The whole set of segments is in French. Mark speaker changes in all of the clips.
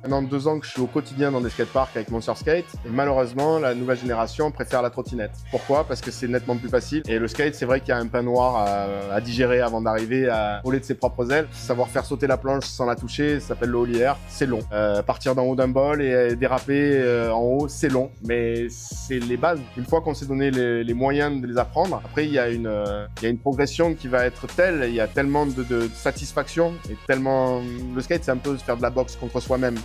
Speaker 1: Maintenant 2 ans que je suis au quotidien dans des skateparks avec mon surskate et malheureusement la nouvelle génération préfère la trottinette. Pourquoi? Parce que c'est nettement plus facile et le skate c'est vrai qu'il y a un pain noir à digérer avant d'arriver à voler de ses propres ailes. Savoir faire sauter la planche sans la toucher, ça s'appelle le ollie air, c'est long. Partir d'en haut d'un bol et déraper en haut, c'est long, mais c'est les bases. Une fois qu'on s'est donné les moyens de les apprendre, après il y a une progression qui va être telle, il y a tellement de satisfaction et tellement... Le skate c'est un peu se faire de la boxe contre soi-même.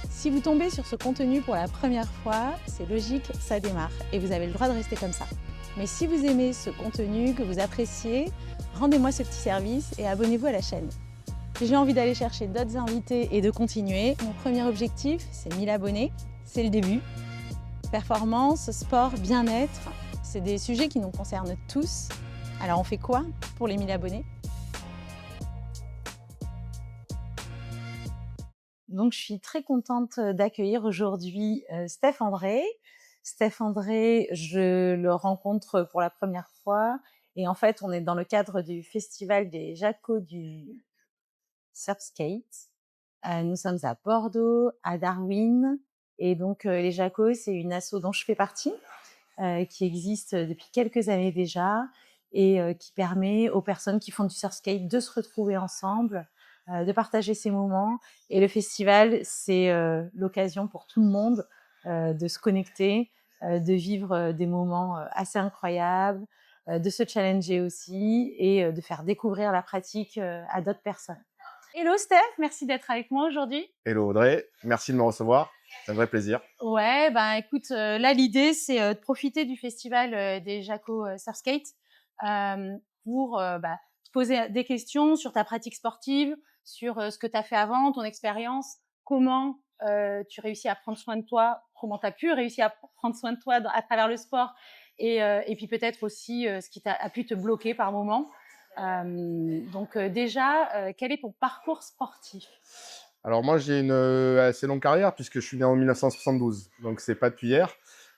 Speaker 2: Si vous tombez sur ce contenu pour la première fois, c'est logique, ça démarre et vous avez le droit de rester comme ça. Mais si vous aimez ce contenu, que vous appréciez, rendez-moi ce petit service et abonnez-vous à la chaîne. J'ai envie d'aller chercher d'autres invités et de continuer. Mon premier objectif, c'est 1000 abonnés, c'est le début. Performance, sport, bien-être, c'est des sujets qui nous concernent tous. Alors on fait quoi pour les 1000 abonnés ? Donc, je suis très contente d'accueillir aujourd'hui Steph André. Steph André, je le rencontre pour la première fois. Et en fait, on est dans le cadre du festival des Jacos du Surfskate. Nous sommes à Bordeaux, à Darwin. Et donc, les Jacos, c'est une asso dont je fais partie, qui existe depuis quelques années déjà et qui permet aux personnes qui font du surfskate de se retrouver ensemble, de partager ces moments. Et le festival, c'est l'occasion pour tout le monde de se connecter, de vivre des moments assez incroyables, de se challenger aussi et de faire découvrir la pratique à d'autres personnes. Hello Steph, merci d'être avec moi aujourd'hui.
Speaker 1: Hello Audrey, merci de me recevoir, c'est un vrai plaisir.
Speaker 2: Ouais, ben écoute, là l'idée c'est de profiter du festival des Jacos Surfskate pour te poser des questions sur ta pratique sportive, sur ce que tu as fait avant, ton expérience, comment tu réussis à prendre soin de toi, comment tu as pu réussir à prendre soin de toi à travers le sport et puis peut-être aussi ce qui a pu te bloquer par moment. Donc déjà, quel est ton parcours sportif?
Speaker 1: Alors moi j'ai une assez longue carrière puisque je suis né en 1972, donc c'est pas depuis hier.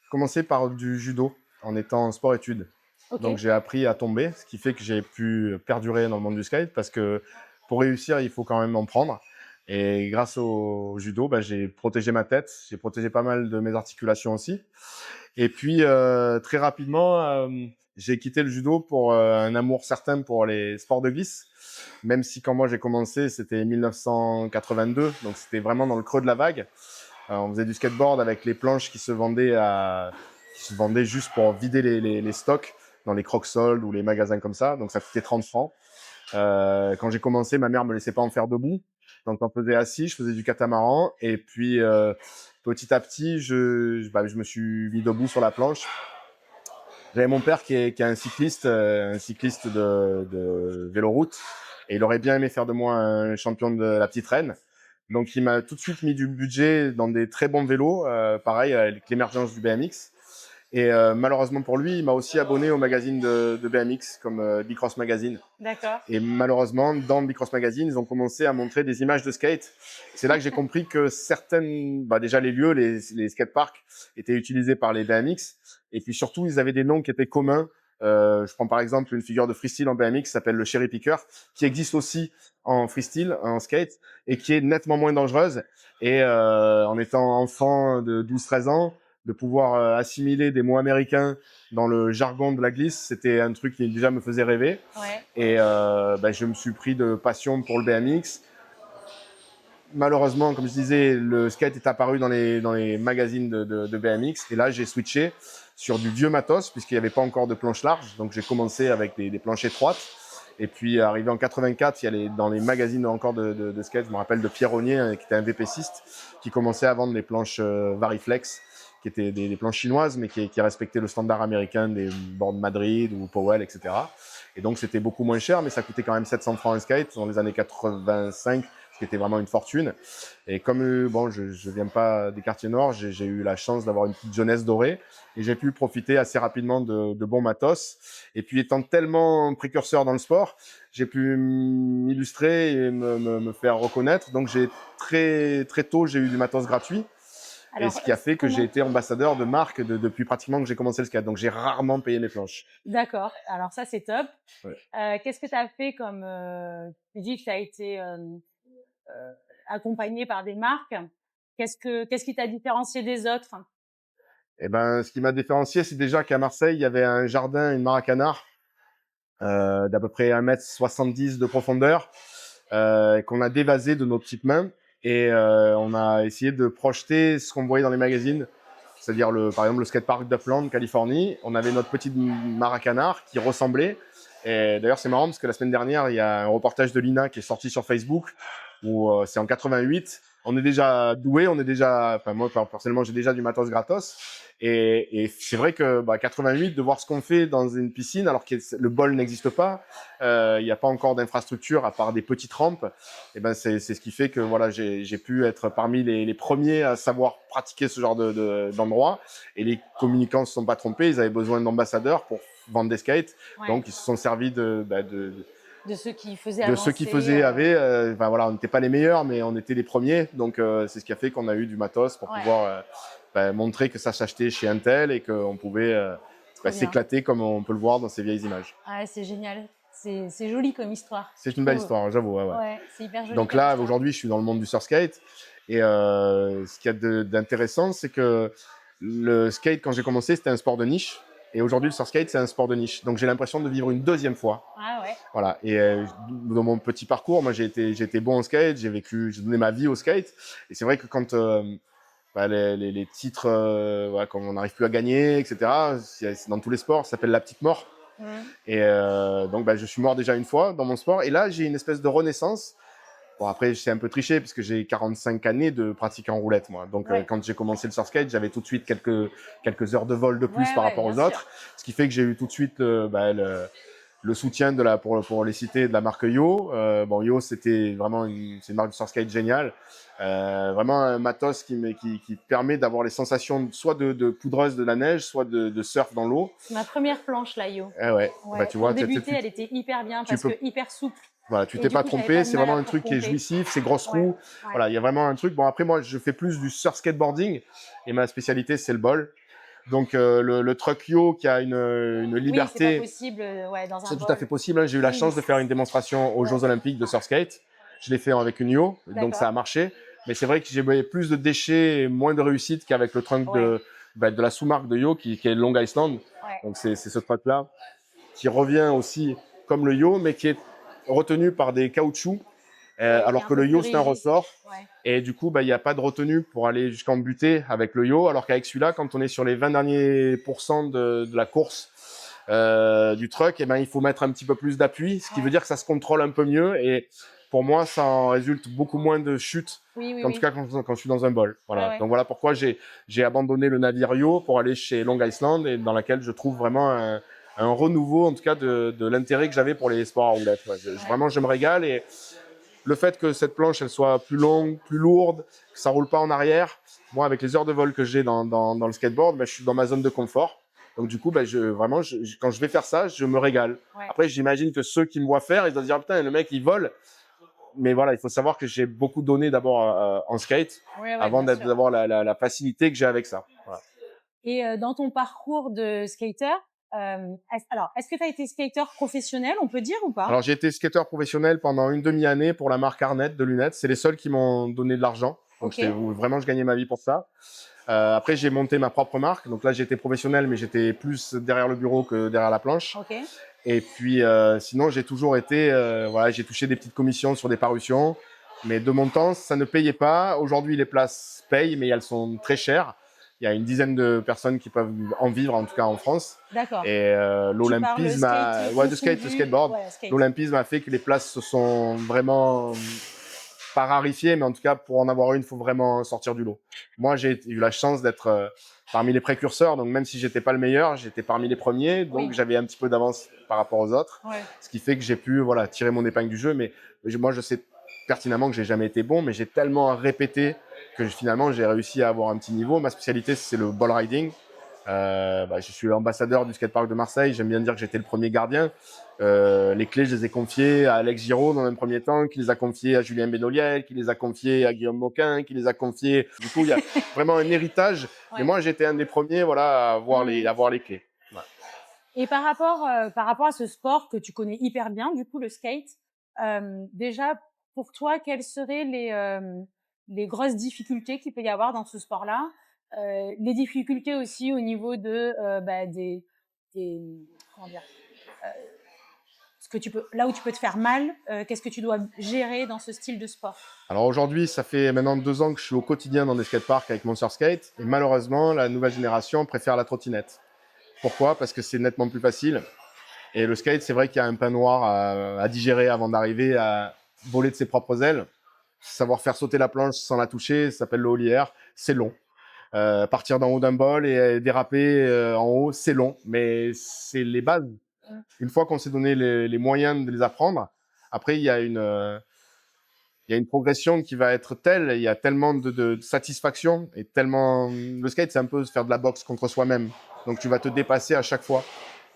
Speaker 1: J'ai commencé par du judo en étant en sport-études.
Speaker 2: Ok.
Speaker 1: Donc j'ai appris à tomber, ce qui fait que j'ai pu perdurer dans le monde du skate parce que pour réussir il faut quand même en prendre. Et grâce au judo, j'ai protégé ma tête, j'ai protégé pas mal de mes articulations aussi. Et puis très rapidement, j'ai quitté le judo pour un amour certain pour les sports de glisse. Même si quand moi j'ai commencé, c'était 1982, donc c'était vraiment dans le creux de la vague. On faisait du skateboard avec les planches qui se vendaient juste pour vider les stocks dans les Crocs-Sold ou les magasins comme ça. Donc ça coûtait 30 francs. Quand j'ai commencé, ma mère me laissait pas en faire debout. Donc j'en faisais assis, je faisais du catamaran. Et puis petit à petit, je me suis mis debout sur la planche. J'avais mon père qui est un cycliste de véloroute. Et il aurait bien aimé faire de moi un champion de la petite reine. Donc, il m'a tout de suite mis du budget dans des très bons vélos, pareil, avec l'émergence du BMX. Et malheureusement pour lui, il m'a aussi abonné au magazine de BMX, comme Bicross Magazine.
Speaker 2: D'accord.
Speaker 1: Et malheureusement, dans Bicross Magazine, ils ont commencé à montrer des images de skate. C'est là que j'ai compris que déjà les lieux, les skateparks étaient utilisés par les BMX. Et puis surtout, ils avaient des noms qui étaient communs. Je prends par exemple une figure de freestyle en BMX qui s'appelle le Cherry Picker, qui existe aussi en freestyle, en skate, et qui est nettement moins dangereuse. Et en étant enfant de 12-13 ans, de pouvoir assimiler des mots américains dans le jargon de la glisse, c'était un truc qui déjà me faisait rêver.
Speaker 2: Ouais.
Speaker 1: Et je me suis pris de passion pour le BMX. Malheureusement, comme je disais, le skate est apparu dans les magazines de BMX. Et là, j'ai switché sur du vieux matos, puisqu'il n'y avait pas encore de planches larges. Donc, j'ai commencé avec des planches étroites. Et puis, arrivé en 84, il y a dans les magazines encore de skate, je me rappelle de Pierre Rognier, qui était un VPCiste, qui commençait à vendre les planches Variflex, qui étaient des planches chinoises, mais qui respectaient le standard américain des boards Madrid ou Powell, etc. Et donc, c'était beaucoup moins cher, mais ça coûtait quand même 700 francs un skate dans les années 85, ce qui était vraiment une fortune. Et comme je viens pas des quartiers nord, j'ai eu la chance d'avoir une petite jeunesse dorée et j'ai pu profiter assez rapidement de bons matos. Et puis étant tellement précurseur dans le sport, j'ai pu m'illustrer et me faire reconnaître. Donc très très tôt, j'ai eu du matos gratuit. Et
Speaker 2: Alors,
Speaker 1: ce qui a fait que j'ai
Speaker 2: comment
Speaker 1: été ambassadeur de marque depuis pratiquement que j'ai commencé le skate. Donc, j'ai rarement payé mes planches.
Speaker 2: d'accord, alors ça, c'est top.
Speaker 1: Ouais.
Speaker 2: Qu'est-ce que tu as fait comme, tu dis que tu as été, accompagné par des marques. Qu'est-ce qui t'a différencié des autres?
Speaker 1: Et ben, ce qui m'a différencié, c'est déjà qu'à Marseille, il y avait un jardin, une mare à canard, d'à peu près 1,70 m de profondeur, qu'on a dévasé de nos petites mains. Et on a essayé de projeter ce qu'on voyait dans les magazines, c'est-à-dire par exemple le skatepark d'Upland, Californie. On avait notre petite mare à canard qui ressemblait. Et d'ailleurs, c'est marrant parce que la semaine dernière, il y a un reportage de l'INA qui est sorti sur Facebook où c'est en 88. On est déjà doué, enfin moi personnellement, j'ai déjà du matos gratos. Et c'est vrai que 88, de voir ce qu'on fait dans une piscine, alors que le bol n'existe pas, il n'y a pas encore d'infrastructure à part des petites rampes. Et ben c'est ce qui fait que voilà, j'ai pu être parmi les premiers à savoir pratiquer ce genre d'endroit. Et les communicants se sont pas trompés, ils avaient besoin d'ambassadeurs pour vendre des skates,
Speaker 2: Ouais,
Speaker 1: donc ils se sont servis
Speaker 2: de ceux qui faisaient
Speaker 1: de ceux qui
Speaker 2: avancer,
Speaker 1: faisaient enfin voilà, on n'était pas les meilleurs, mais on était les premiers. Donc c'est ce qui a fait qu'on a eu du matos pour
Speaker 2: ouais,
Speaker 1: pouvoir montrer que ça s'achetait chez Intel et qu'on pouvait
Speaker 2: trop bien.
Speaker 1: s'éclater comme on peut le voir dans ces vieilles images.
Speaker 2: Ouais, c'est génial. C'est joli comme histoire, je
Speaker 1: C'est une belle
Speaker 2: trouve.
Speaker 1: histoire, j'avoue. Ouais, ouais.
Speaker 2: Ouais, c'est hyper joli
Speaker 1: Donc
Speaker 2: comme
Speaker 1: là,
Speaker 2: histoire.
Speaker 1: aujourd'hui, je suis dans le monde du surskate. Et ce qu'il y a d'intéressant, c'est que le skate, quand j'ai commencé, c'était un sport de niche. Et aujourd'hui, le surskate, c'est un sport de niche. Donc j'ai l'impression de vivre une deuxième fois.
Speaker 2: Ah ouais,
Speaker 1: Voilà. Et dans mon petit parcours, moi, j'ai été bon au skate, j'ai donné ma vie au skate. Et c'est vrai que quand les titres, voilà, quand on n'arrive plus à gagner, etc., c'est dans tous les sports, ça s'appelle la petite mort.
Speaker 2: mmh,
Speaker 1: Et donc, je suis mort déjà une fois dans mon sport. Et là, j'ai une espèce de renaissance. Bon, après, c'est un peu triché parce que j'ai 45 années de pratique en roulette, moi. Donc,
Speaker 2: ouais,
Speaker 1: quand j'ai commencé le surskate, j'avais tout de suite quelques heures de vol de plus
Speaker 2: ouais,
Speaker 1: par
Speaker 2: ouais,
Speaker 1: rapport
Speaker 2: bien
Speaker 1: aux
Speaker 2: sûr.
Speaker 1: autres. Ce qui fait que j'ai eu tout de suite le soutien pour les citer, de la marque Yo. Bon, Yo, c'était vraiment c'est une marque de surskate géniale. Vraiment un matos qui permet d'avoir les sensations soit de poudreuse de la neige, soit de surf dans l'eau.
Speaker 2: C'est ma première planche, là, Yo.
Speaker 1: Eh ouais,
Speaker 2: Ouais,
Speaker 1: tu
Speaker 2: pour
Speaker 1: vois,
Speaker 2: débuter, elle était hyper bien
Speaker 1: tu
Speaker 2: parce
Speaker 1: peux
Speaker 2: que hyper souple
Speaker 1: voilà, tu
Speaker 2: et
Speaker 1: t'es
Speaker 2: du
Speaker 1: pas
Speaker 2: coup, j'avais
Speaker 1: trompé,
Speaker 2: pas de
Speaker 1: c'est
Speaker 2: mal
Speaker 1: vraiment
Speaker 2: à
Speaker 1: un truc qui est
Speaker 2: pomper.
Speaker 1: jouissif, c'est grosses
Speaker 2: Ouais,
Speaker 1: roues.
Speaker 2: ouais.
Speaker 1: Voilà, il y a vraiment un truc. Bon, après, moi, je fais plus du surf skateboarding et ma spécialité, c'est le bol. Donc, le truck Yo qui a une
Speaker 2: Oui, c'est pas
Speaker 1: liberté,
Speaker 2: possible, ouais, dans un
Speaker 1: c'est tout à fait
Speaker 2: bol.
Speaker 1: possible. Hein. J'ai eu la
Speaker 2: Oui,
Speaker 1: chance de faire une démonstration aux
Speaker 2: ouais,
Speaker 1: Jeux Olympiques de surf skate. Je l'ai fait avec une Yo, donc ça
Speaker 2: d'accord.
Speaker 1: a marché. Mais c'est vrai que j'ai plus de déchets et moins de réussite qu'avec le trunk
Speaker 2: Ouais,
Speaker 1: de la sous-marque de Yo qui est Long Island.
Speaker 2: ouais.
Speaker 1: Donc, c'est ce truck-là qui revient aussi comme le Yo, mais qui est retenu par des caoutchoucs
Speaker 2: Oui, qui est
Speaker 1: alors
Speaker 2: un
Speaker 1: que
Speaker 2: peu
Speaker 1: le
Speaker 2: plus
Speaker 1: yo, c'est un
Speaker 2: rigide.
Speaker 1: ressort.
Speaker 2: Ouais,
Speaker 1: Et du coup, il n'y a pas de retenue pour aller jusqu'en butée avec le yo. Alors qu'avec celui-là, quand on est sur les 20 derniers pourcents de la course du truck, il faut mettre un petit peu plus d'appui, ce qui veut
Speaker 2: ouais.
Speaker 1: dire que ça se contrôle un peu mieux. Et pour moi, ça en résulte beaucoup moins de chutes
Speaker 2: Oui, oui,
Speaker 1: qu'en tout
Speaker 2: oui.
Speaker 1: cas quand je suis dans un bol.
Speaker 2: Ouais,
Speaker 1: Voilà.
Speaker 2: ouais.
Speaker 1: Donc voilà pourquoi j'ai abandonné le navire yo pour aller chez Long Island et dans laquelle je trouve vraiment un renouveau, en tout cas, de l'intérêt que j'avais pour les sports à roulettes. Ouais.
Speaker 2: Ouais.
Speaker 1: Vraiment, je me régale et le fait que cette planche elle soit plus longue, plus lourde, que ça roule pas en arrière, moi avec les heures de vol que j'ai dans le skateboard, je suis dans ma zone de confort. Donc du coup, quand je vais faire ça, je me régale.
Speaker 2: Ouais.
Speaker 1: Après, j'imagine que ceux qui me voient faire, ils doivent se dire ah, putain, le mec il vole. Mais voilà, il faut savoir que j'ai beaucoup donné d'abord en skate
Speaker 2: Ouais, ouais,
Speaker 1: avant
Speaker 2: bien sûr.
Speaker 1: d'avoir la facilité que j'ai avec ça. Voilà.
Speaker 2: Et dans ton parcours de skater, est-ce que tu as été skater professionnel, on peut dire ou pas?
Speaker 1: Alors j'ai été skateur professionnel pendant une demi-année pour la marque Arnett de lunettes. C'est les seuls qui m'ont donné de l'argent. Donc
Speaker 2: OK,
Speaker 1: vraiment, je gagnais ma vie pour ça. Après, j'ai monté ma propre marque. Donc là, j'étais professionnel, mais j'étais plus derrière le bureau que derrière la planche.
Speaker 2: OK.
Speaker 1: Et puis, sinon, j'ai toujours été, voilà, j'ai touché des petites commissions sur des parutions. Mais de mon temps, ça ne payait pas. Aujourd'hui, les places payent, mais elles sont très chères. Il y a une dizaine de personnes qui peuvent en vivre, en tout cas en France.
Speaker 2: D'accord.
Speaker 1: Et
Speaker 2: Tu parles
Speaker 1: l'olympisme
Speaker 2: skate
Speaker 1: ouais, de
Speaker 2: confondu?
Speaker 1: skateboard.
Speaker 2: Ouais, skate.
Speaker 1: L'olympisme a fait que les places se sont vraiment pas rarifiées, mais en tout cas, pour en avoir une, il faut vraiment sortir du lot. Moi, j'ai eu la chance d'être parmi les précurseurs, donc même si j'étais pas le meilleur, j'étais parmi les premiers, donc
Speaker 2: Oui,
Speaker 1: j'avais un petit peu d'avance par rapport aux autres,
Speaker 2: ouais.
Speaker 1: ce qui fait que j'ai pu voilà tirer mon épingle du jeu. Mais moi, je sais pertinemment que j'ai jamais été bon, mais j'ai tellement répété que finalement j'ai réussi à avoir un petit niveau. Ma spécialité, c'est le ball riding. Je suis l'ambassadeur du skatepark de Marseille. J'aime bien dire que j'étais le premier gardien. Les clés, je les ai confiées à Alex Giraud dans un premier temps, qui les a confiées à Julien Benoliel, qui les a confiées à Guillaume Moquin, qui les a confiées. Du coup, il y a vraiment un héritage. Mais
Speaker 2: Ouais.
Speaker 1: moi, j'étais un des premiers, voilà, à avoir les clés. Ouais.
Speaker 2: Et par rapport à ce sport que tu connais hyper bien, du coup, le skate, déjà, pour toi, quelles seraient les grosses difficultés qu'il peut y avoir dans ce sport-là? Les difficultés aussi au niveau de, des, comment dire? Heu, ce que tu peux là où tu peux te faire mal, qu'est-ce que tu dois gérer dans ce style de sport?
Speaker 1: Alors aujourd'hui, ça fait maintenant 2 ans que je suis au quotidien dans des skateparks avec mon surskate. Et malheureusement, la nouvelle génération préfère la trottinette. Pourquoi? Parce que c'est nettement plus facile. Et le skate, c'est vrai qu'il y a un pain noir à digérer avant d'arriver à voler de ses propres ailes. Savoir faire sauter la planche sans la toucher, ça s'appelle le ollie air, c'est long. Partir d'en haut d'un bol et déraper en haut, c'est long, mais c'est les bases. Une fois qu'on s'est donné les moyens de les apprendre, après, il y a une progression qui va être telle, il y a tellement de satisfaction et tellement... Le skate, c'est un peu faire de la boxe contre soi-même. Donc, tu vas te dépasser à chaque fois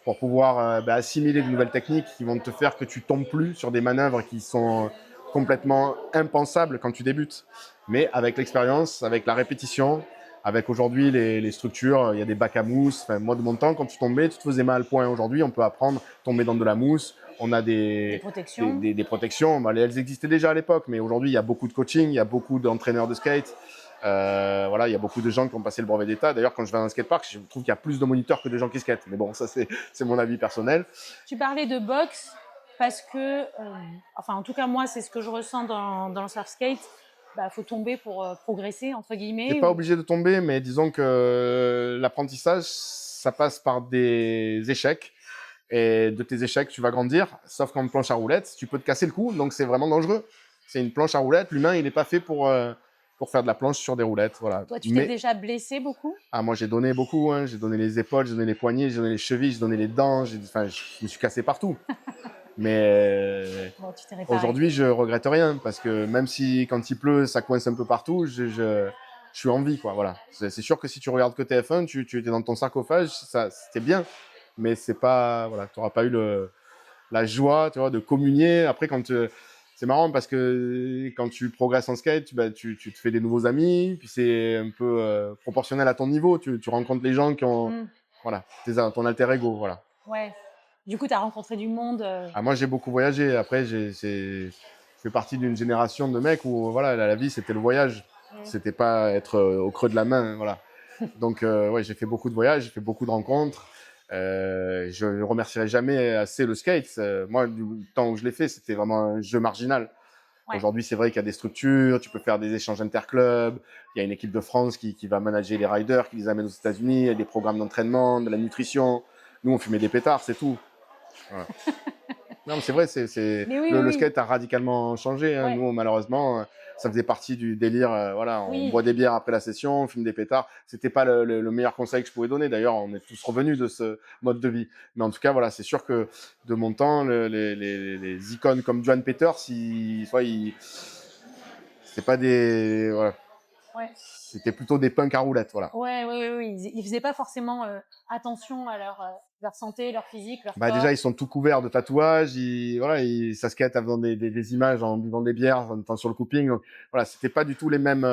Speaker 1: pour pouvoir assimiler de nouvelles techniques qui vont te faire que tu tombes plus sur des manœuvres qui sont complètement impensables quand tu débutes. Mais avec l'expérience, avec la répétition, avec aujourd'hui les structures, il y a des bacs à mousse. Enfin, moi, de mon temps, quand tu tombais, tu te faisais mal. Point. Aujourd'hui, on peut apprendre à tomber dans de la mousse. On a
Speaker 2: Des protections?
Speaker 1: des protections. Bah, elles existaient déjà à l'époque, mais aujourd'hui, il y a beaucoup de coaching, il y a beaucoup d'entraîneurs de skate. Voilà, il y a beaucoup de gens qui ont passé le brevet d'État. D'ailleurs, quand je vais dans un skatepark, je trouve qu'il y a plus de moniteurs que de gens qui skatent. Mais bon, ça, c'est mon avis personnel.
Speaker 2: Tu parlais de boxe parce que, enfin, en tout cas, moi, c'est ce que je ressens dans le surf skate. Bah, faut tomber pour progresser, entre
Speaker 1: T'es
Speaker 2: guillemets.
Speaker 1: pas
Speaker 2: Ou...
Speaker 1: obligé de tomber, mais disons que l'apprentissage, ça passe par des échecs. Et de tes échecs, tu vas grandir. Sauf qu'en planche à roulettes, tu peux te casser le cou, donc c'est vraiment dangereux. C'est une planche à roulettes. L'humain, il n'est pas fait pour faire de la planche sur des roulettes. Voilà.
Speaker 2: Toi, tu t'es
Speaker 1: Mais
Speaker 2: déjà blessé beaucoup?
Speaker 1: moi, j'ai donné beaucoup. Hein. J'ai donné les épaules, j'ai donné les poignets, j'ai donné les chevilles, j'ai donné les dents. Enfin, je me suis cassé partout. Mais
Speaker 2: Bon, tu t'es réparé.
Speaker 1: aujourd'hui, je regrette rien parce que même si quand il pleut, ça coince un peu partout, je suis en vie, quoi. Voilà. C'est sûr que si tu regardes que TF1, tu étais dans ton sarcophage, ça, c'était bien, mais c'est pas, voilà, tu n'auras pas eu la joie, tu vois, de communier. Après, c'est marrant parce que quand tu progresses en skate, tu te fais des nouveaux amis, puis c'est un peu proportionnel à ton niveau. Tu rencontres les gens qui ont, voilà, ton alter ego, voilà.
Speaker 2: Ouais. Du coup, tu as rencontré du monde.
Speaker 1: Moi, j'ai beaucoup voyagé. Après, je fais partie d'une génération de mecs où voilà, la vie, c'était le voyage. C'était pas être au creux de la main. Voilà. Donc, ouais, j'ai fait beaucoup de voyages, j'ai fait beaucoup de rencontres. Je ne remercierai jamais assez le skate. Moi, du temps où je l'ai fait, c'était vraiment un jeu marginal.
Speaker 2: Ouais.
Speaker 1: Aujourd'hui, c'est vrai qu'il y a des structures, tu peux faire des échanges interclubs. Il y a une équipe de France qui va manager les riders, qui les amène aux États-Unis, il y a des programmes d'entraînement, de la nutrition. Nous, on fumait des pétards, c'est tout. Voilà. Non, mais c'est vrai,
Speaker 2: Mais oui,
Speaker 1: le
Speaker 2: oui, oui.
Speaker 1: skate a radicalement changé. Hein.
Speaker 2: Ouais.
Speaker 1: Nous, malheureusement, ça faisait partie du délire. Voilà, on
Speaker 2: Oui.
Speaker 1: boit des bières après la session, on fume des pétards. C'était pas le meilleur conseil que je pouvais donner. D'ailleurs, on est tous revenus de ce mode de vie. Mais en tout cas, voilà, c'est sûr que de mon temps, les icônes comme Johan Peters, c'est pas des, voilà,
Speaker 2: Ouais.
Speaker 1: c'était plutôt des punks à roulettes, voilà.
Speaker 2: Ouais, oui, oui, oui. Ils faisaient pas forcément attention à leur santé, leur physique, leur corps.
Speaker 1: Déjà, ils sont tout couverts de tatouages. Ça skate en faisant des images, en buvant des bières, en étant sur le couping. Donc, voilà, c'était pas du tout les mêmes.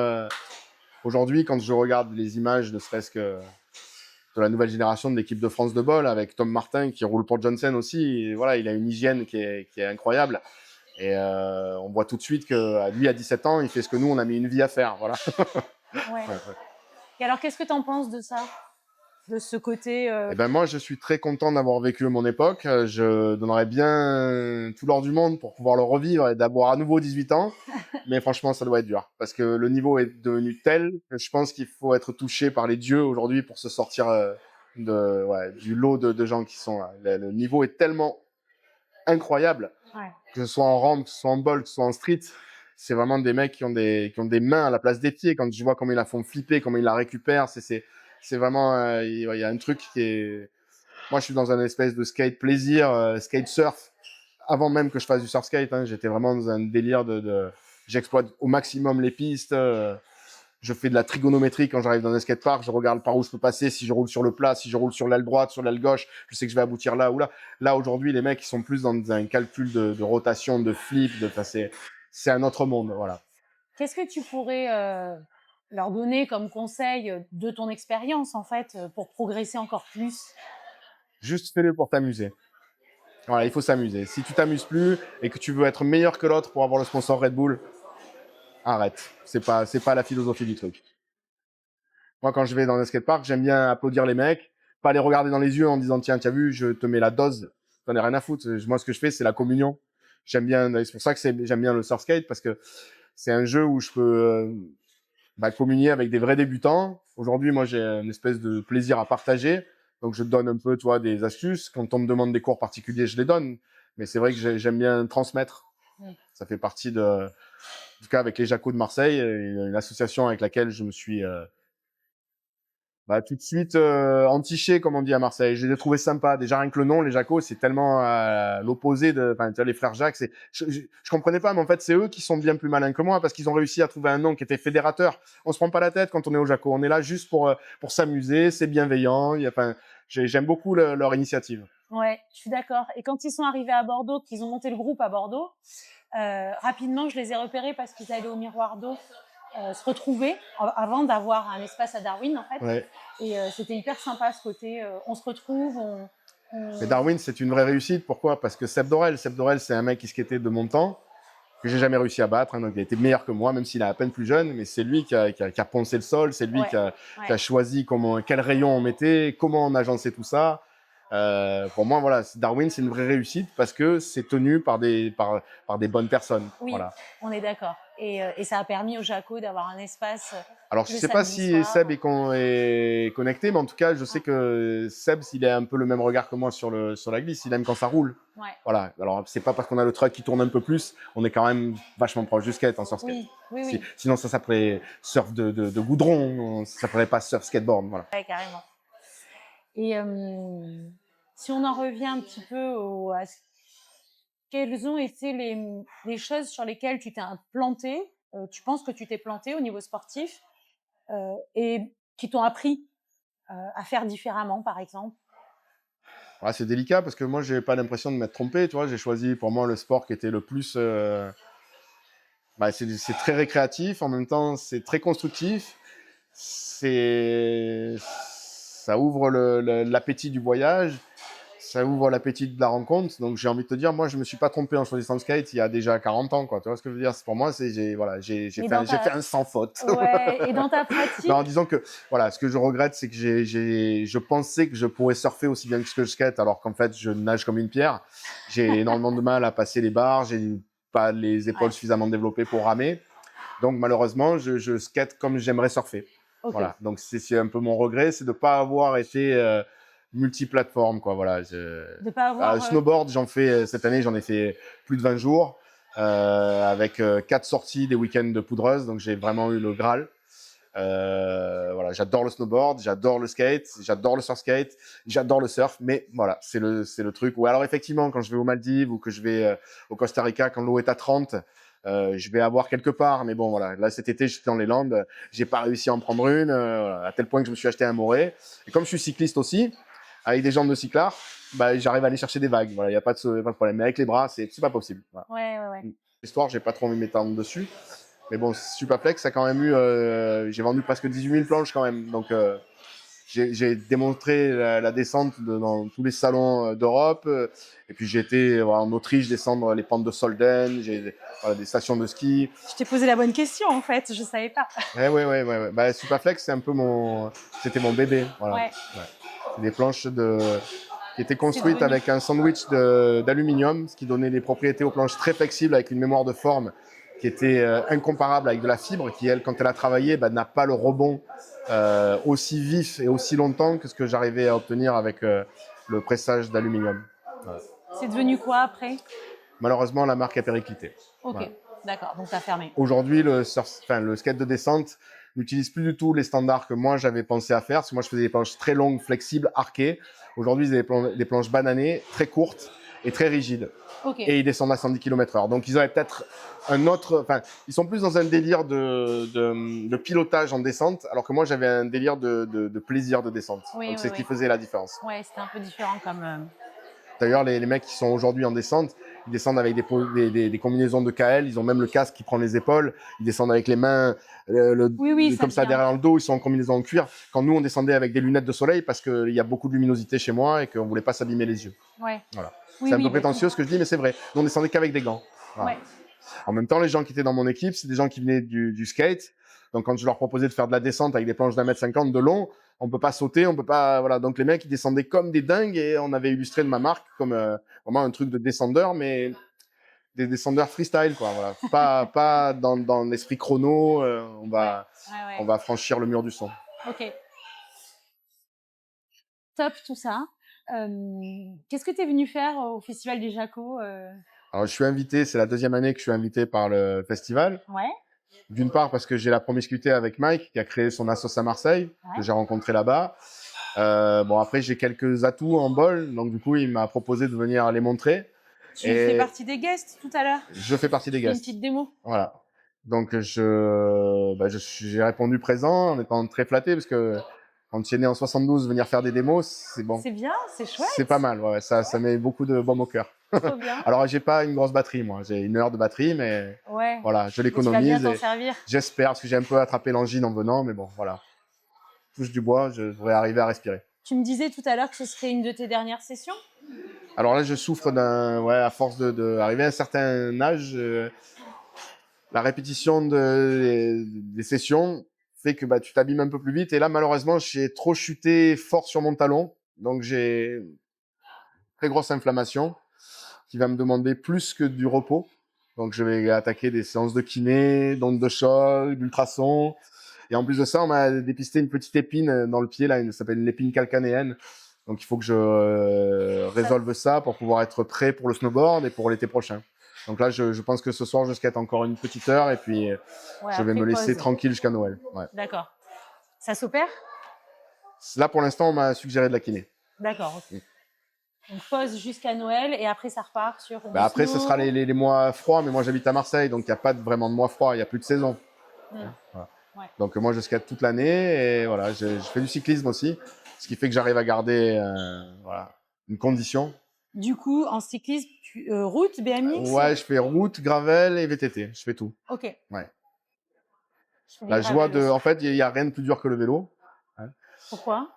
Speaker 1: Aujourd'hui, quand je regarde les images, ne serait-ce que de la nouvelle génération de l'équipe de France de bol, avec Tom Martin qui roule pour Johnson aussi, et voilà, il a une hygiène qui est incroyable. Et on voit tout de suite que lui, à 17 ans, il fait ce que nous, on a mis une vie à faire. Voilà.
Speaker 2: Ouais.
Speaker 1: Ouais.
Speaker 2: Et alors, qu'est-ce que tu en penses de ça? De ce côté
Speaker 1: Eh ben moi, je suis très content d'avoir vécu mon époque. Je donnerais bien tout l'or du monde pour pouvoir le revivre et d'avoir à nouveau 18 ans. Mais franchement, ça doit être dur parce que le niveau est devenu tel que je pense qu'il faut être touché par les dieux aujourd'hui pour se sortir du lot de gens qui sont là. Le niveau est tellement incroyable,
Speaker 2: Ouais.
Speaker 1: que ce soit en rampe, que ce soit en bol, que ce soit en street. C'est vraiment des mecs qui ont des mains à la place des pieds. Quand je vois comment ils la font flipper, comment ils la récupèrent, c'est vraiment, il y a un truc qui est... Moi, je suis dans un espèce de skate plaisir, skate surf. Avant même que je fasse du surf skate, hein, j'étais vraiment dans un délire j'exploite au maximum les pistes. Je fais de la trigonométrie quand j'arrive dans un skatepark. Je regarde par où je peux passer, si je roule sur le plat, si je roule sur l'aile droite, sur l'aile gauche. Je sais que je vais aboutir là ou là. Là, aujourd'hui, les mecs, ils sont plus dans un calcul de rotation, de flip. Enfin, c'est un autre monde. Voilà.
Speaker 3: Qu'est-ce que tu pourrais leur donner comme conseil de ton expérience, en fait, pour progresser encore plus?
Speaker 1: Juste fais-le pour t'amuser. Voilà, il faut s'amuser. Si tu t'amuses plus et que tu veux être meilleur que l'autre pour avoir le sponsor Red Bull, arrête. C'est pas la philosophie du truc. Moi, quand je vais dans un skatepark, j'aime bien applaudir les mecs, pas les regarder dans les yeux en disant tiens, t'as vu, je te mets la dose. J'en ai rien à foutre. Moi, ce que je fais, c'est la communion. J'aime bien. C'est pour ça que j'aime bien le surf skate parce que c'est un jeu où je peux communier avec des vrais débutants. Aujourd'hui, moi, j'ai une espèce de plaisir à partager. Donc, je donne un peu, toi, des astuces. Quand on me demande des cours particuliers, je les donne. Mais c'est vrai que j'aime bien transmettre. Ça fait partie en tout cas, avec les Jacos de Marseille, une association avec laquelle je me suis tout de suite entiché, comme on dit à Marseille. Je les ai trouvés sympas. Déjà, rien que le nom, les Jacos, c'est tellement l'opposé de... Enfin, tu vois, les frères Jacques, je comprenais pas, mais en fait, c'est eux qui sont bien plus malins que moi parce qu'ils ont réussi à trouver un nom qui était fédérateur. On se prend pas la tête quand on est au Jacos. On est là juste pour s'amuser, c'est bienveillant. J'aime beaucoup leur initiative.
Speaker 3: Ouais, je suis d'accord. Et quand ils sont arrivés à Bordeaux, qu'ils ont monté le groupe à Bordeaux, rapidement, je les ai repérés parce qu'ils allaient au Miroir d'eau se retrouver avant d'avoir un espace à Darwin, en fait.
Speaker 1: Ouais.
Speaker 3: Et c'était hyper sympa ce côté. On se retrouve,
Speaker 1: Mais Darwin, c'est une vraie réussite. Pourquoi? Parce que Seb Dorel, c'est un mec qui skatait de mon temps, que j'ai jamais réussi à battre. Hein, donc, il a été meilleur que moi, même s'il est à peine plus jeune. Mais c'est lui qui a poncé le sol. C'est lui qui a choisi quel rayon on mettait, comment on agençait tout ça. Pour moi, voilà, Darwin, c'est une vraie réussite parce que c'est tenu par des bonnes personnes.
Speaker 3: Oui,
Speaker 1: voilà.
Speaker 3: On est d'accord. Et ça a permis au Jaco d'avoir un espace.
Speaker 1: Alors, je ne sais pas si Seb est connecté, mais en tout cas, je sais que Seb, il a un peu le même regard que moi sur la glisse. Il aime quand ça roule.
Speaker 3: Ouais.
Speaker 1: Voilà. Alors, c'est pas parce qu'on a le truck qui tourne un peu plus, on est quand même vachement proche du skate en surf skate.
Speaker 3: Oui.
Speaker 1: Sinon, ça s'appelait surf de goudron, ça s'appelait pas surf skateboard. Voilà.
Speaker 3: Ouais, carrément. Et si on en revient un petit peu à quelles ont été les choses sur lesquelles tu t'es planté, tu penses que tu t'es planté au niveau sportif et qui t'ont appris à faire différemment, par exemple?
Speaker 1: Ouais, c'est délicat parce que moi, j'ai pas l'impression de m'être trompé. Tu vois, j'ai choisi pour moi le sport qui était le plus. C'est très récréatif, en même temps, c'est très constructif. Ça ouvre l'appétit du voyage. Ça ouvre l'appétit de la rencontre. Donc, j'ai envie de te dire, moi, je me suis pas trompé en choisissant le skate il y a déjà 40 ans, quoi. Tu vois ce que je veux dire? Pour moi, j'ai fait un sans faute.
Speaker 3: Ouais, et dans ta pratique?
Speaker 1: Non, en disant que, voilà, ce que je regrette, c'est que je pensais que je pourrais surfer aussi bien que ce que je skate, alors qu'en fait, je nage comme une pierre. J'ai énormément de mal à passer les barres. J'ai pas les épaules suffisamment développées pour ramer. Donc, malheureusement, je skate comme j'aimerais surfer.
Speaker 3: Okay.
Speaker 1: Voilà. Donc, c'est un peu mon regret, c'est de pas avoir été multiplateforme, quoi. Voilà.
Speaker 3: De pas avoir.
Speaker 1: Snowboard, cette année, j'en ai fait plus de 20 jours avec 4 sorties des week-ends de poudreuse. Donc, j'ai vraiment eu le Graal. Voilà, j'adore le snowboard, j'adore le skate, j'adore le surf skate, j'adore le surf, mais voilà, c'est le truc. Ou alors effectivement, quand je vais aux Maldives ou que je vais au Costa Rica, quand l'eau est à 30, je vais avoir quelque part. Mais bon, voilà, là cet été, j'étais dans les Landes, j'ai pas réussi à en prendre une, voilà, à tel point que je me suis acheté un Moré. Et comme je suis cycliste aussi, avec des jambes de cyclard, j'arrive à aller chercher des vagues. Voilà, il y a pas de problème. Mais avec les bras, c'est pas possible. Voilà.
Speaker 3: Ouais.
Speaker 1: L'histoire, j'ai pas trop envie de m'étendre dessus. Mais bon, Supaflex a quand même j'ai vendu presque 18 000 planches quand même. Donc, j'ai démontré la descente dans tous les salons d'Europe. Et puis, j'ai été en Autriche descendre les pentes de Solden, des stations de ski.
Speaker 3: Je t'ai posé la bonne question, en fait. Je savais pas.
Speaker 1: Ouais. Supaflex, c'était mon bébé. Voilà.
Speaker 3: Ouais.
Speaker 1: C'est des planches qui étaient construites avec un sandwich d'aluminium, ce qui donnait des propriétés aux planches très flexibles avec une mémoire de forme qui était incomparable avec de la fibre, qui, elle, quand elle a travaillé, n'a pas le rebond aussi vif et aussi longtemps que ce que j'arrivais à obtenir avec le pressage d'aluminium.
Speaker 3: Voilà. C'est devenu quoi après?
Speaker 1: Malheureusement, la marque a périclité.
Speaker 3: Ok, voilà. D'accord, donc tu as fermé.
Speaker 1: Aujourd'hui, le skate de descente n'utilise plus du tout les standards que moi j'avais pensé à faire, parce que moi je faisais des planches très longues, flexibles, arquées. Aujourd'hui, ils avaient des planches bananées, très courtes, et très rigide.
Speaker 3: Ok.
Speaker 1: Et ils descendent à 110 km/h. Donc, ils auraient peut-être un autre. Enfin, ils sont plus dans un délire de pilotage en descente, alors que moi, j'avais un délire de plaisir de descente.
Speaker 3: Oui,
Speaker 1: Donc,
Speaker 3: oui,
Speaker 1: c'est ce qui
Speaker 3: oui.
Speaker 1: faisait la différence.
Speaker 3: Ouais, c'était un peu différent comme.
Speaker 1: D'ailleurs, les mecs qui sont aujourd'hui en descente, ils descendent avec des combinaisons de KL. Ils ont même le casque qui prend les épaules. Ils descendent avec les mains
Speaker 3: Oui, oui, ça
Speaker 1: comme ça
Speaker 3: devient.
Speaker 1: derrière le dos. Ils sont en combinaison en cuir. Quand nous, on descendait avec des lunettes de soleil parce qu'il y a beaucoup de luminosité chez moi et qu'on ne voulait pas s'abîmer les yeux.
Speaker 3: Ouais.
Speaker 1: Voilà.
Speaker 3: Oui,
Speaker 1: C'est un
Speaker 3: oui,
Speaker 1: peu
Speaker 3: bah,
Speaker 1: prétentieux ce que je dis, mais c'est vrai. Nous, on descendait qu'avec des gants. Voilà.
Speaker 3: ouais.
Speaker 1: En même temps, les gens qui étaient dans mon équipe, c'est des gens qui venaient du skate. Donc, quand je leur proposais de faire de la descente avec des planches d'1,50 m de long, on peut pas sauter, on peut pas, voilà. Donc, les mecs, ils descendaient comme des dingues et on avait illustré de ma marque comme vraiment un truc de descendeur, mais des descendeurs freestyle, quoi. Voilà. Pas dans l'esprit chrono,
Speaker 3: Ouais.
Speaker 1: on va franchir le mur du son.
Speaker 3: Ok. Top tout ça. Qu'est-ce que tu es venu faire au Festival du Jaco
Speaker 1: Alors, je suis invité, c'est la deuxième année que je suis invité par le festival.
Speaker 3: Ouais.
Speaker 1: D'une part parce que j'ai la promiscuité avec Mike qui a créé son assos à Marseille, que j'ai rencontré là-bas. Bon, après, j'ai quelques atouts en bol, donc du coup, il m'a proposé de venir les montrer.
Speaker 3: Tu fais partie des guests tout à l'heure.
Speaker 1: Je fais partie des
Speaker 3: Tu fais une
Speaker 1: guests.
Speaker 3: petite démo.
Speaker 1: Voilà. Donc, j'ai répondu présent en étant très flatté parce que quand tu es né en 72, venir faire des démos, c'est bon.
Speaker 3: C'est bien, c'est chouette.
Speaker 1: C'est pas mal, ouais, ça met beaucoup de baume au cœur.
Speaker 3: Trop bien.
Speaker 1: Alors, j'ai pas une grosse batterie, moi. J'ai 1 heure de batterie, mais
Speaker 3: Ouais.
Speaker 1: voilà, je
Speaker 3: Mais tu vas
Speaker 1: l'économise.
Speaker 3: bien t'en servir.
Speaker 1: J'espère, parce que j'ai un peu attrapé l'angine en venant, mais bon, voilà. Touche du bois, je devrais arriver à respirer.
Speaker 3: Tu me disais tout à l'heure que ce serait une de tes dernières sessions.
Speaker 1: Alors là, je souffre à force d'arriver à un certain âge, la répétition des sessions fait que tu t'abîmes un peu plus vite. Et là, malheureusement, j'ai trop chuté fort sur mon talon. Donc, j'ai une très grosse inflammation qui va me demander plus que du repos. Donc, je vais attaquer des séances de kiné, d'ondes de choc, d'ultrasons. Et en plus de ça, on m'a dépisté une petite épine dans le pied, là, ça s'appelle une épine calcanéenne. Donc, il faut que je résolve ça pour pouvoir être prêt pour le snowboard et pour l'été prochain. Donc là, je pense que ce soir, je skate encore une petite heure et puis je vais me laisser tranquille jusqu'à Noël. Ouais.
Speaker 3: D'accord. Ça s'opère?
Speaker 1: Là, pour l'instant, on m'a suggéré de la kiné.
Speaker 3: D'accord, ok. Donc, pause jusqu'à Noël et après, ça repart sur.
Speaker 1: Après, ce sera les mois froids, mais moi, j'habite à Marseille, donc il n'y a pas vraiment de mois froids, il n'y a plus de saison. Voilà.
Speaker 3: Ouais.
Speaker 1: Donc moi, je skate toute l'année et voilà, je fais du cyclisme aussi, ce qui fait que j'arrive à garder une condition.
Speaker 3: Du coup, en cyclisme, route, BMX?
Speaker 1: Ouais, je fais route, gravel et VTT, je fais tout.
Speaker 3: Ok.
Speaker 1: Ouais.
Speaker 3: La
Speaker 1: joie en fait, il n'y a rien de plus dur que le vélo. Hein.
Speaker 3: Pourquoi?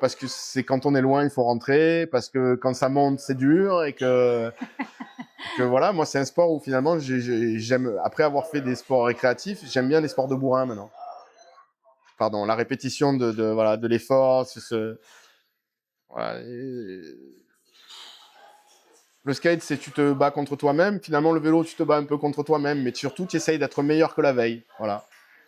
Speaker 1: Parce que c'est quand on est loin, il faut rentrer, parce que quand ça monte, c'est dur et que voilà, moi, c'est un sport où finalement, j'aime, après avoir fait des sports récréatifs, j'aime bien les sports de bourrin maintenant. Pardon, la répétition de l'effort, voilà. Le skate, c'est tu te bats contre toi-même. Finalement, le vélo, tu te bats un peu contre toi-même, mais surtout, tu essayes d'être meilleur que la veille. Voilà.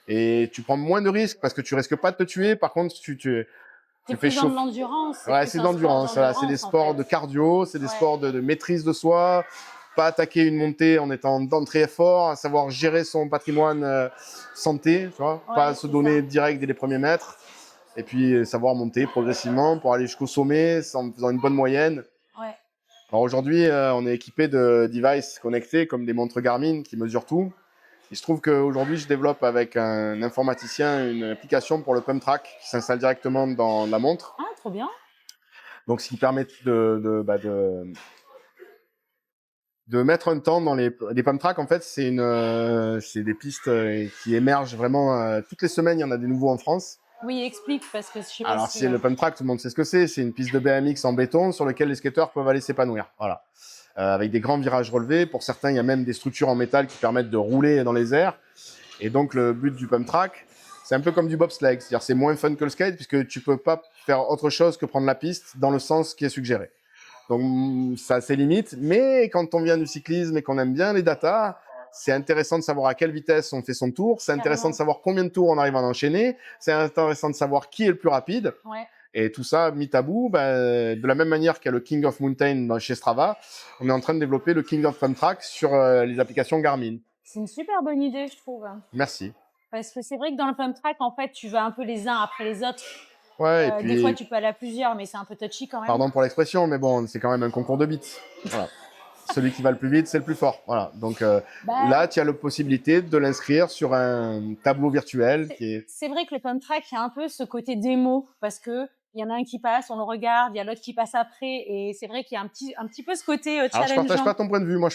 Speaker 1: Et tu prends moins de risques parce que tu risques pas de te tuer. Par contre, tu fais
Speaker 3: chauffer. C'est de l'endurance.
Speaker 1: Ouais, c'est de l'endurance. Voilà, c'est des sports de cardio, c'est des sports de maîtrise de soi. Pas attaquer une montée en étant d'entrée fort, savoir gérer son patrimoine santé, tu vois, pas se donner direct dès les premiers mètres. Et puis savoir monter progressivement pour aller jusqu'au sommet en faisant une bonne moyenne.
Speaker 3: Ouais.
Speaker 1: Alors aujourd'hui, on est équipé de devices connectés comme des montres Garmin qui mesurent tout. Il se trouve qu'aujourd'hui, je développe avec un informaticien une application pour le pump track qui s'installe directement dans la montre.
Speaker 3: Ah, trop bien.
Speaker 1: Donc, ce qui permet de mettre un temps dans les pump tracks. En fait, c'est des pistes qui émergent vraiment toutes les semaines. Il y en a des nouveaux en France.
Speaker 3: Oui, explique parce que je sais pas.
Speaker 1: Alors, si le pump track, tout le monde sait ce que c'est. C'est une piste de BMX en béton sur laquelle les skateurs peuvent aller s'épanouir. Voilà. Avec des grands virages relevés. Pour certains, il y a même des structures en métal qui permettent de rouler dans les airs. Et donc, le but du pump track, c'est un peu comme du bobsleigh. C'est-à-dire, c'est moins fun que le skate puisque tu peux pas faire autre chose que prendre la piste dans le sens qui est suggéré. Donc, ça a ses limites. Mais quand on vient du cyclisme et qu'on aime bien les datas, c'est intéressant de savoir à quelle vitesse on fait son tour. C'est intéressant de savoir combien de tours on arrive à enchaîner. C'est intéressant de savoir qui est le plus rapide.
Speaker 3: Ouais.
Speaker 1: Et tout ça, mis à bout, de la même manière qu'il y a le King of Mountain chez Strava, on est en train de développer le King of Pump Track sur les applications Garmin.
Speaker 3: C'est une super bonne idée, je trouve.
Speaker 1: Merci.
Speaker 3: Parce que c'est vrai que dans le pump track, en fait, tu vas un peu les uns après les autres.
Speaker 1: Ouais, et
Speaker 3: Des fois,
Speaker 1: puis,
Speaker 3: tu peux aller à plusieurs, mais c'est un peu touchy quand même.
Speaker 1: pardon pour l'expression, mais bon, c'est quand même un concours de bits. Voilà. Celui qui va le plus vite, c'est le plus fort. Voilà. Donc
Speaker 3: Bah,
Speaker 1: là, tu as la possibilité de l'inscrire sur un tableau virtuel qui est.
Speaker 3: c'est vrai que le pump track, il y a un peu ce côté démo parce que il y en a un qui passe, on le regarde, il y a l'autre qui passe après, et c'est vrai qu'il y a un petit peu ce côté
Speaker 1: Alors, je partage
Speaker 3: challengeant.
Speaker 1: pas ton point de vue. Moi,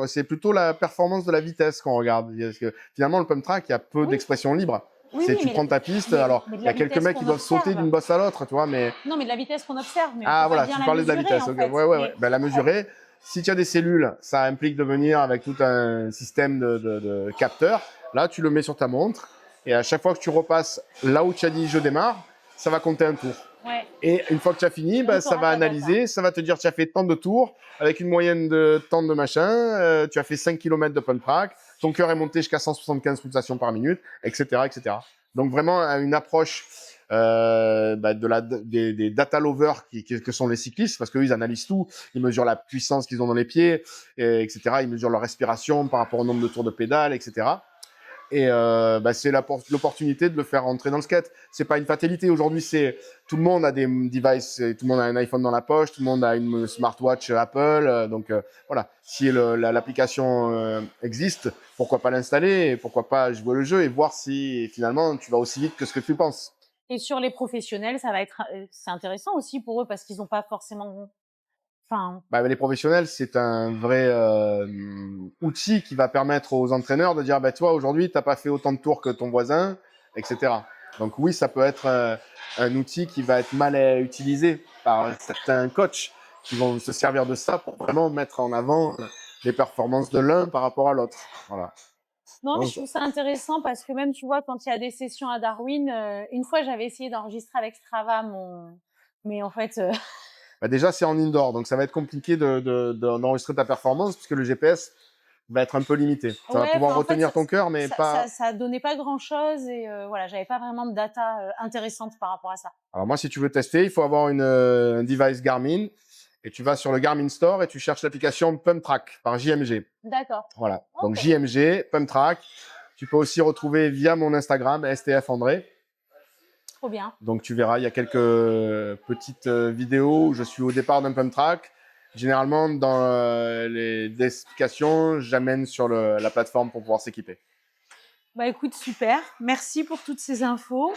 Speaker 1: c'est plutôt la performance de la vitesse qu'on regarde. Parce que finalement, le pump track, il y a peu
Speaker 3: Oui,
Speaker 1: d'expression libre.
Speaker 3: oui,
Speaker 1: C'est
Speaker 3: oui,
Speaker 1: tu prends ta piste. Alors,
Speaker 3: mais de
Speaker 1: il y
Speaker 3: la
Speaker 1: a quelques
Speaker 3: vitesse
Speaker 1: mecs qui
Speaker 3: qu'on
Speaker 1: doivent sauter
Speaker 3: observe.
Speaker 1: d'une bosse à l'autre, tu vois, mais
Speaker 3: Non, mais de la vitesse qu'on observe, mais on
Speaker 1: ah
Speaker 3: peut pas
Speaker 1: voilà,
Speaker 3: bien
Speaker 1: tu
Speaker 3: la
Speaker 1: parlais de la
Speaker 3: mesurer
Speaker 1: vitesse.
Speaker 3: en
Speaker 1: Ok.
Speaker 3: fait.
Speaker 1: Ouais, ouais, ouais.
Speaker 3: Mais
Speaker 1: Ben, la mesurer. Si tu as des cellules, ça implique de venir avec tout un système de capteurs. Là, tu le mets sur ta montre et à chaque fois que tu repasses là où tu as dit je démarre, ça va compter un tour.
Speaker 3: ouais,
Speaker 1: Et une fois que tu as fini,
Speaker 3: et on
Speaker 1: ça
Speaker 3: t'aura
Speaker 1: va
Speaker 3: ta data.
Speaker 1: analyser, ça va te dire tu as fait tant de tours avec une moyenne de temps de machin, tu as fait 5 km de pump track, ton cœur est monté jusqu'à 175 pulsations par minute, etc., etc. Donc vraiment une approche des data lovers que sont les cyclistes, parce qu'eux ils analysent tout, ils mesurent la puissance qu'ils ont dans les pieds, etc. Ils mesurent leur respiration par rapport au nombre de tours de pédale, etc. Et c'est l'opportunité de le faire rentrer dans le skate. C'est pas une fatalité. Aujourd'hui, tout le monde a des devices, tout le monde a un iPhone dans la poche, tout le monde a une smartwatch Apple. Donc voilà, si l'application existe, pourquoi pas l'installer et pourquoi pas jouer le jeu et voir si finalement tu vas aussi vite que ce que tu penses.
Speaker 3: Et sur les professionnels, ça va être, c'est intéressant aussi pour eux parce qu'ils n'ont pas forcément, enfin,
Speaker 1: Les professionnels, c'est un vrai outil qui va permettre aux entraîneurs de dire, toi, aujourd'hui, tu n'as pas fait autant de tours que ton voisin, etc. Donc oui, ça peut être un outil qui va être mal utilisé par certains coachs qui vont se servir de ça pour vraiment mettre en avant les performances de l'un par rapport à l'autre. Voilà.
Speaker 3: non, mais
Speaker 1: Donc,
Speaker 3: je trouve ça intéressant parce que même, tu vois, quand il y a des sessions à Darwin, une fois, j'avais essayé d'enregistrer avec Strava mais en fait,
Speaker 1: déjà, c'est en indoor, donc ça va être compliqué d'enregistrer ta performance puisque le GPS va être un peu limité. Ça va
Speaker 3: ouais,
Speaker 1: pouvoir
Speaker 3: enfin, en fait,
Speaker 1: retenir ton cœur, mais pas.
Speaker 3: ça donnait pas grand-chose et voilà, j'avais pas vraiment de data intéressante par rapport à ça.
Speaker 1: Alors moi, si tu veux tester, il faut avoir un device Garmin et tu vas sur le Garmin Store et tu cherches l'application Pump Track par JMG.
Speaker 3: D'accord.
Speaker 1: Voilà. Donc
Speaker 3: Ok.
Speaker 1: JMG, Pump Track. Tu peux aussi retrouver via mon Instagram, STF André.
Speaker 3: Trop bien.
Speaker 1: Donc tu verras, il y a quelques petites vidéos où je suis au départ d'un Pump Track. Généralement, dans les explications, j'amène sur la plateforme pour pouvoir s'équiper.
Speaker 3: Bah écoute, super. Merci pour toutes ces infos.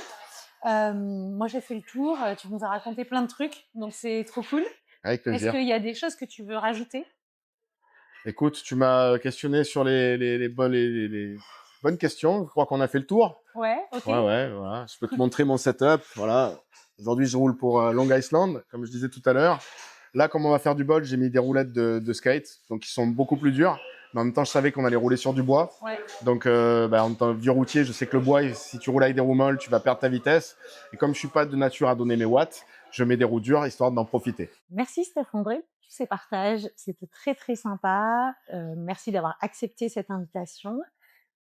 Speaker 3: Moi, j'ai fait le tour. Tu nous as raconté plein de trucs, donc c'est trop cool.
Speaker 1: Avec
Speaker 3: Est-ce
Speaker 1: plaisir.
Speaker 3: qu'il y a des choses que tu veux rajouter?
Speaker 1: Écoute, tu m'as questionné sur les bonnes questions. Je crois qu'on a fait le tour.
Speaker 3: Ouais, ok.
Speaker 1: Ouais, voilà. Je peux te montrer mon setup. Voilà. Aujourd'hui, je roule pour Long Island, comme je disais tout à l'heure. Là, comme on va faire du bol, j'ai mis des roulettes de skate, donc qui sont beaucoup plus dures. Mais en même temps, je savais qu'on allait rouler sur du bois.
Speaker 3: Ouais.
Speaker 1: Donc, en tant que vieux routier, je sais que le bois, si tu roules avec des roues molles, tu vas perdre ta vitesse. Et comme je suis pas de nature à donner mes watts, je mets des roues dures histoire d'en profiter.
Speaker 2: Merci Steph André pour tous ces partages. C'était très très sympa. Merci d'avoir accepté cette invitation.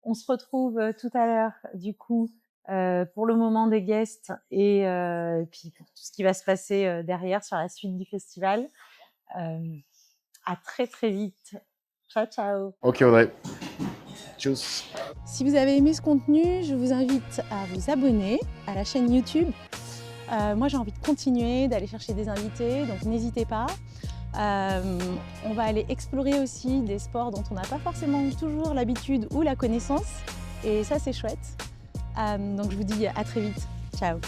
Speaker 2: On se retrouve tout à l'heure, du coup, pour le moment des guests et puis pour tout ce qui va se passer derrière sur la suite du festival. À très très vite. Ciao, ciao.
Speaker 1: Ok Audrey. Tchuss.
Speaker 2: Si vous avez aimé ce contenu, je vous invite à vous abonner à la chaîne YouTube. Moi, j'ai envie de continuer, d'aller chercher des invités, donc n'hésitez pas. On va aller explorer aussi des sports dont on n'a pas forcément toujours l'habitude ou la connaissance. Et ça, c'est chouette. Donc, je vous dis à très vite. Ciao.